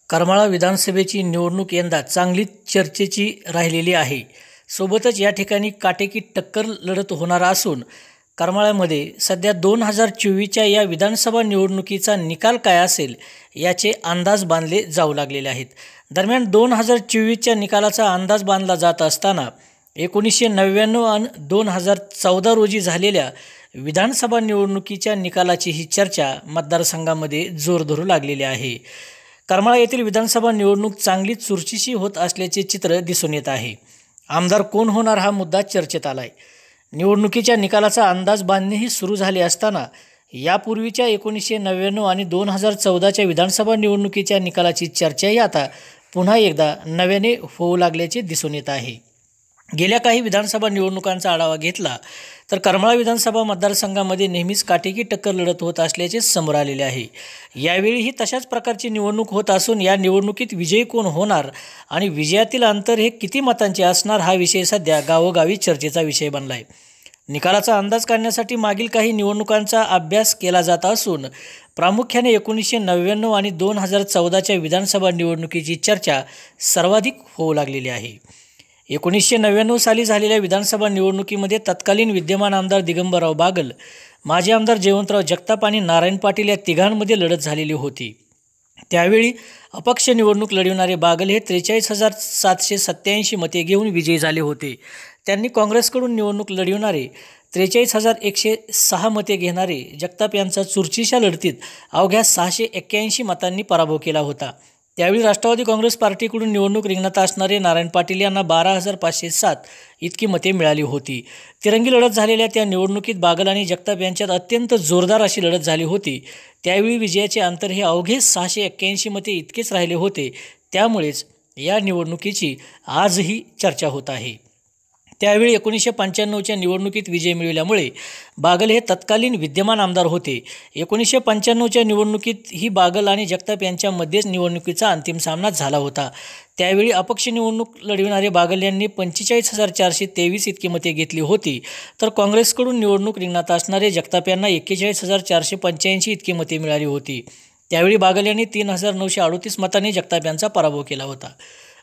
करमाळा विधानसभेची निवडणूक यंदा चांगलीच चर्चेची राहिलेली आहे. सोबतच या ठिकाणी काटेकी टक्कर लढत होणार असून करमाळ्यामध्ये सध्या 2024च्या या विधानसभा निवडणुकीचा निकाल काय असेल याचे अंदाज बांधले जाऊ लागलेले आहेत. दरम्यान 2024च्या निकालाचा अंदाज बांधला जात असताना 1999 आणि 2014 रोजी झालेल्या विधानसभा निवडणुकीच्या निकालाची ही चर्चा मतदारसंघामध्ये जोर धरू लागलेली आहे. करमाळा येथील विधानसभा निवडणूक चांगलीच चुरशीची होत असल्याचे चित्र दिसून येत आहे. आमदार कोण होणार हा मुद्दा चर्चेत आलाय. निवडणुकीच्या निकालाचा अंदाज बांधणेही सुरू झाले असताना यापूर्वीच्या 1999 आणि 2014च्या विधानसभा निवडणुकीच्या निकालाची चर्चाही आता पुन्हा एकदा नव्याने होऊ लागल्याचे दिसून येत आहे. गेल्या काही विधानसभा निवडणुकांचा आढावा घेतला तर करमाळा विधानसभा मतदारसंघामध्ये नेहमीच काटेकी टक्कर लढत होत असल्याचे समोर आलेले आहे. यावेळीही तशाच प्रकारची निवडणूक होत असून या निवडणुकीत विजयी कोण होणार आणि विजयातील अंतर हे किती मतांचे असणार हा विषय सध्या गावोगावी चर्चेचा विषय बनला आहे. निकालाचा अंदाज काढण्यासाठी मागील काही निवडणुकांचा अभ्यास केला जात असून प्रामुख्याने 1999 आणि 2014च्या विधानसभा निवडणुकीची चर्चा सर्वाधिक होऊ लागलेली आहे. 1999 साली झालेल्या विधानसभा निवडणुकीमध्ये तत्कालीन विद्यमान आमदार दिगंबरराव बागल, माजी आमदार जयवंतराव जगताप आणि नारायण पाटील या तिघांमध्ये लढत झालेली होती. त्यावेळी अपक्ष निवडणूक लढविणारे बागल हे 43,787 मते घेऊन विजयी झाले होते. त्यांनी काँग्रेसकडून निवडणूक लढविणारे 43,106 मते घेणारे जगताप यांचा चुरशीच्या लढतीत अवघ्या 681 मतांनी पराभव केला होता. त्यावेळी राष्ट्रवादी काँग्रेस पार्टीकडून निवडणूक रिंगणात असणारे नारायण पाटील यांना 12,507 इतकी मते मिळाली होती. तिरंगी लढत झालेल्या त्या निवडणुकीत बागल आणि जगताप यांच्यात अत्यंत जोरदार अशी लढत झाली होती. त्यावेळी विजयाचे अंतर हे अवघे 681 मते इतकेच राहिले होते. त्यामुळेच या निवडणुकीची आजही चर्चा होत आहे. त्यावेळी 1995च्या निवडणुकीत विजय मिळवल्यामुळे बागल हे तत्कालीन विद्यमान आमदार होते. 1995च्या निवडणुकीत ही बागल आणि जगताप यांच्यामध्येच निवडणुकीचा अंतिम सामना झाला होता. त्यावेळी अपक्ष निवडणूक लढविणारे बागल यांनी 45,423 इतकी मते घेतली होती, तर काँग्रेसकडून निवडणूक रिंगणात असणारे जगताप यांना 41,485 इतकी मते मिळाली होती. त्यावेळी बागल यांनी 3,938 मतांनी जगताप यांचा पराभव केला होता.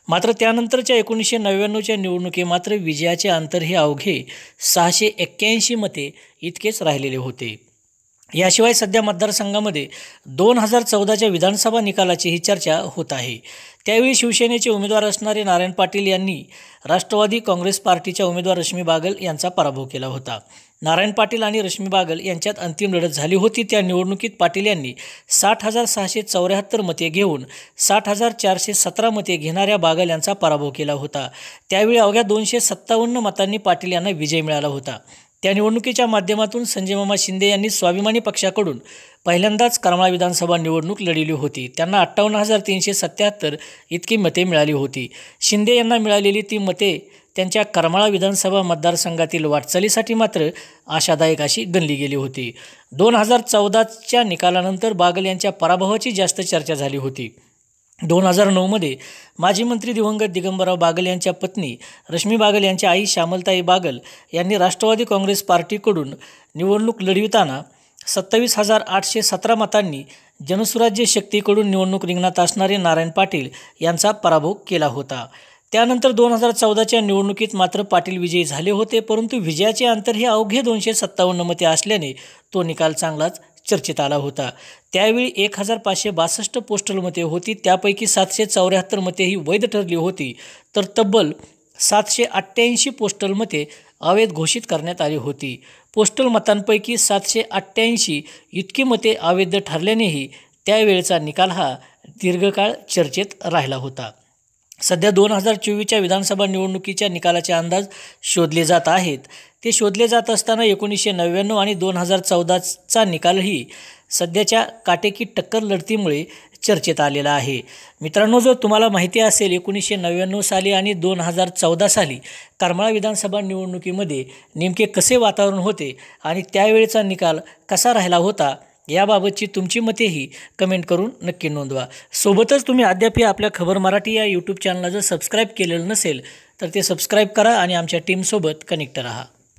मात्र त्यानंतरच्या 1999च्या निवडणुकीत मात्र विजयाचे अंतर हे अवघे 681 मते इतकेच राहिलेले होते. याशिवाय सध्या मतदारसंघामध्ये 2014च्या विधानसभा निकालाचीही चर्चा होत आहे. त्यावेळी शिवसेनेचे उमेदवार असणारे नारायण पाटील यांनी राष्ट्रवादी काँग्रेस पार्टीच्या उमेदवार रश्मी बागल यांचा पराभव केला होता. नारायण पाटील आणि रश्मी बागल यांच्यात अंतिम लढत झाली होती. त्या निवडणुकीत पाटील यांनी 60,674 मते घेऊन 60,417 मते घेणाऱ्या बागल यांचा पराभव केला होता. त्यावेळी अवघ्या 257 मतांनी पाटील यांना विजय मिळाला होता. त्या निवडणुकीच्या माध्यमातून संजय मामा शिंदे यांनी स्वाभिमानी पक्षाकडून पहिल्यांदाच करमाळा विधानसभा निवडणूक लढवली होती. त्यांना 58,377 इतकी मते मिळाली होती. शिंदे यांना मिळालेली ती मते त्यांच्या करमाळा विधानसभा मतदारसंघातील वाटचालीसाठी मात्र आशादायक अशी गणली गेली होती. 2014च्या निकालानंतर बागल यांच्या पराभवाची जास्त चर्चा झाली होती. 2009मध्ये माजी मंत्री दिवंगत दिगंबरराव बागल यांच्या पत्नी रश्मी बागल यांच्या आई श्यामलताई बागल यांनी राष्ट्रवादी काँग्रेस पार्टीकडून निवडणूक लढविताना 27,817 मतांनी जनसुराज्य शक्तीकडून निवडणूक रिंगणात असणारे नारायण पाटील यांचा पराभव केला होता. त्यानंतर 2014च्या निवडणुकीत मात्र पाटील विजयी झाले होते, परंतु विजयाचे अंतर हे अवघे 257 मते असल्याने तो निकाल चांगलाच चर्चेत आला होता. त्यावेळी 1,562 पोस्टल मते होती. त्यापैकी 774 मते ही वैध ठरली होती, तर तब्बल 788 पोस्टल मते अवैध घोषित करण्यात आली होती. पोस्टल मतांपैकी 788 इतकी मते अवैध ठरल्यानेही त्यावेळचा निकाल हा दीर्घकाळ चर्चेत राहिला होता. सध्या 2024च्या विधानसभा निवडणुकीच्या निकालाचे अंदाज शोधले जात आहेत. ते शोधले जात असताना 1999 आणि 2014चा निकालही सध्याच्या काटेकी टक्कर लढतीमुळे चर्चेत आलेला आहे. मित्रांनो, जर तुम्हाला माहिती असेल 1999 साली आणि 2014 साली करमाळा विधानसभा निवडणुकीमध्ये नेमके कसे वातावरण होते आणि त्यावेळेचा निकाल कसा राहिला होता याबाबतची तुमची मतेही कमेंट करून नक्की नोंदवा. सोबतच तुम्ही अद्याप आपल्या खबर मराठी या यूट्यूब चॅनलला जर सबस्क्राईब केलेलं नसेल तर ते सबस्क्राईब करा आणि आमच्या टीमसोबत कनेक्ट राहा.